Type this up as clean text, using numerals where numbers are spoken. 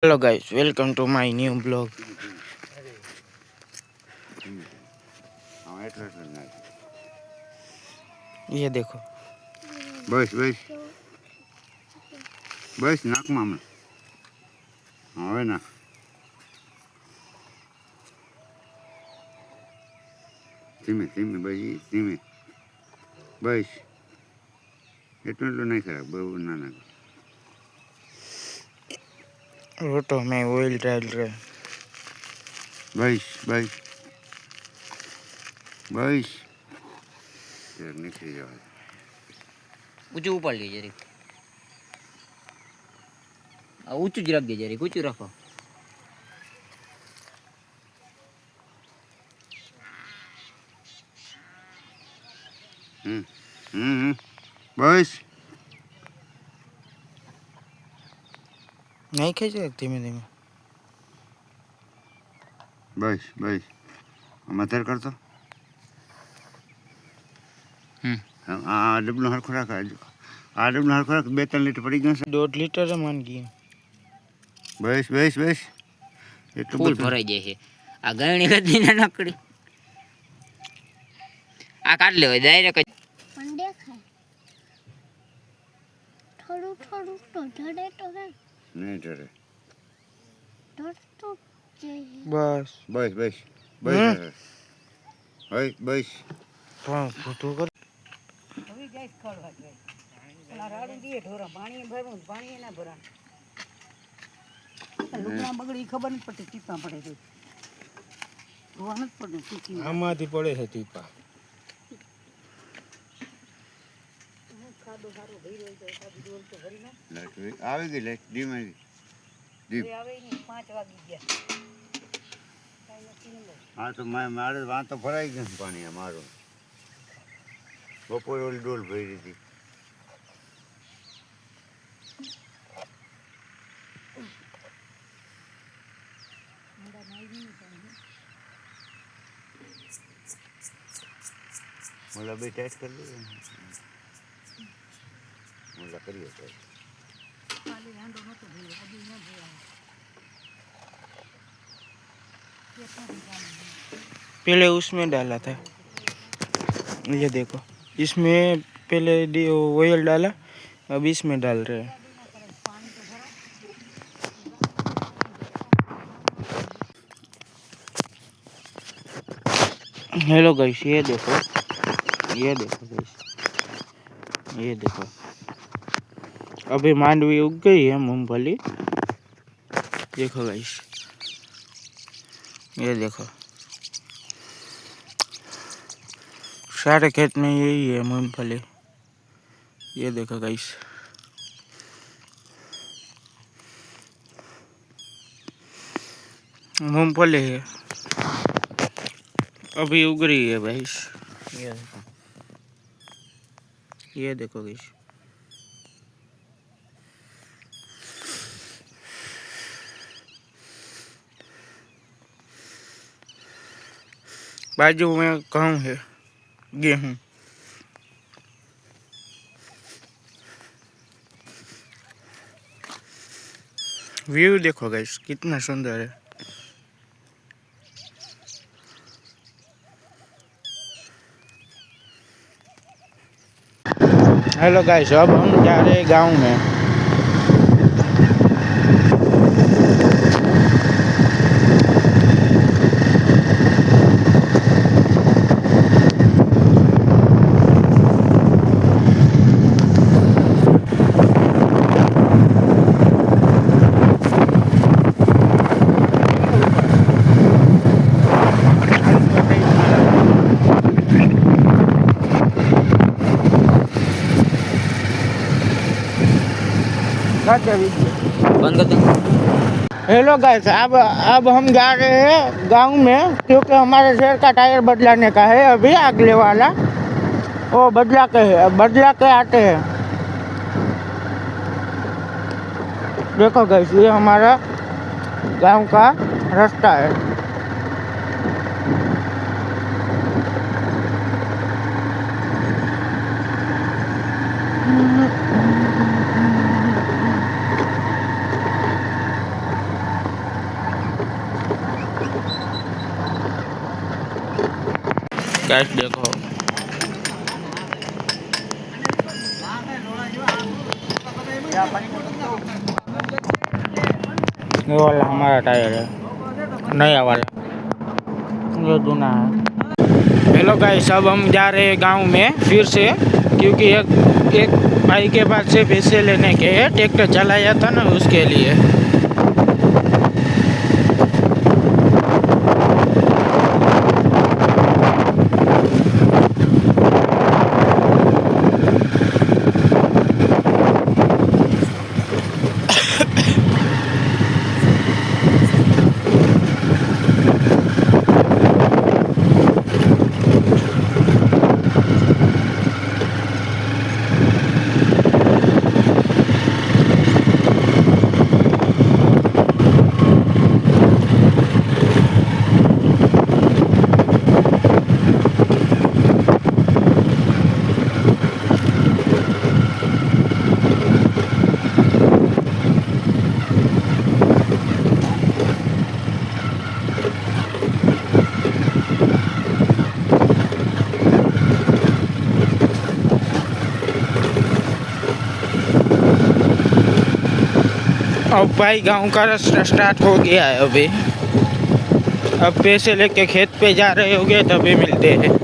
Hello guys, welcome to my new blog. ये देखो। बस बस बस नाक मामा હવે ના ધીમે ધીમે ભાઈ ધીમે બસ એટલું નહીં ખરાબ બહુ ના નાખ रोटो में ऑयल डाल रहे। બસ બસ બસ નીકળી જવા ઊંચું ઉપાડ લે જરીક. ઊંચું જ રાખજે, જરીક ઊંચું રાખો. બસ नहीं खेचे धीमे धीमे। બસ બસ મતર કરતો આ ડબલું હરખું રાખ આ ડબલું હરખું રાખ 2-3 લીટર પડી ગયું છે 1.5 लीटर मान गई। બસ બસ બસ એટલું ફૂલ ભરાઈ જાય છે. આ ગયણી ગદી ના નકડી આ કાઢ લેવાય ડાયરેક્ટ જ. પણ દેખાય થોડું થોડું તો ઢળે તો હે નહીં ડરે ઢળતું જ જઈએ. बस બસ બસ બસ બસ બસ फोटो कर। હવે ગેસ ખોલવા જોઈએ. ઓલા રાડું દીએ ઢોરા પાણી ભરવું પાણી ના ભરા લુગડા બગડી ખબર નથી પડતી ટીપા પડે છે ધોવા નથી પડતું ટીપી આમાંથી પડે છે ટીપા। ખાડો સારો ભરી રહ્યો છે ખાલી ડોલ તો ભરી ના લાઈટ આવી ગઈ લાઈટ ડીમ આવી ડીમ હવે આવે નહીં 5 વાગી ગયા કાંઈ નથી ને હા તો મારે વાં તો ભરાઈ ગયું છે પાણી આ મારું બપોરે ઓલી ડોલ ભરી હતી ઓલા બે ટેસ્ટ કરી લે ઓલા કરીએ ટેસ્ટ ખાલી રાંડો નહોતો ભર્યો હજી ન ભર્યા पहले उसमें डाला था। ये देखो, इसमें पहले ऑयल डाला, अब इसमें डाल रहे हैं। हेलो गाइस, ये देखो गाइस, ये देखो। अभी मांडवी उग गई है मूंगफली। देखो गाइस, ये देखो सारे खेत में यही है मूंगफली। ये देखो गाइस, मूंगफली है, अभी उग रही है गाइस। ये देखो गाइस, बाजू में गेहूं है, गेहूं। व्यू देखो गाइस, कितना सुंदर है। हेलो गाइस, अब हम जा रहे हैं गांव में। બંધ कर दो. हेलो गाइस, अब हम जा रहे हैं गांव में, क्योंकि हमारे शहर का टायर बदलाने का है। अभी अगले वाला वो बदला के आते हैं। देखो गाइस, ये हमारा गांव का रास्ता है। गाइस देखो ये वाला हमारा टायर है, नया वाला, ये दूना है। हेलो गाइस, अब हम जा रहे हैं गांव में फिर से, क्योंकि एक भाई के पास से पैसे लेने के हैं, ट्रैक्टर चलाया था ना उसके लिए। अब भाई गांव का रास्ता स्टार्ट हो गया है अभी। अब पैसे लेके खेत पे जा रहे होंगे तभी मिलते हैं।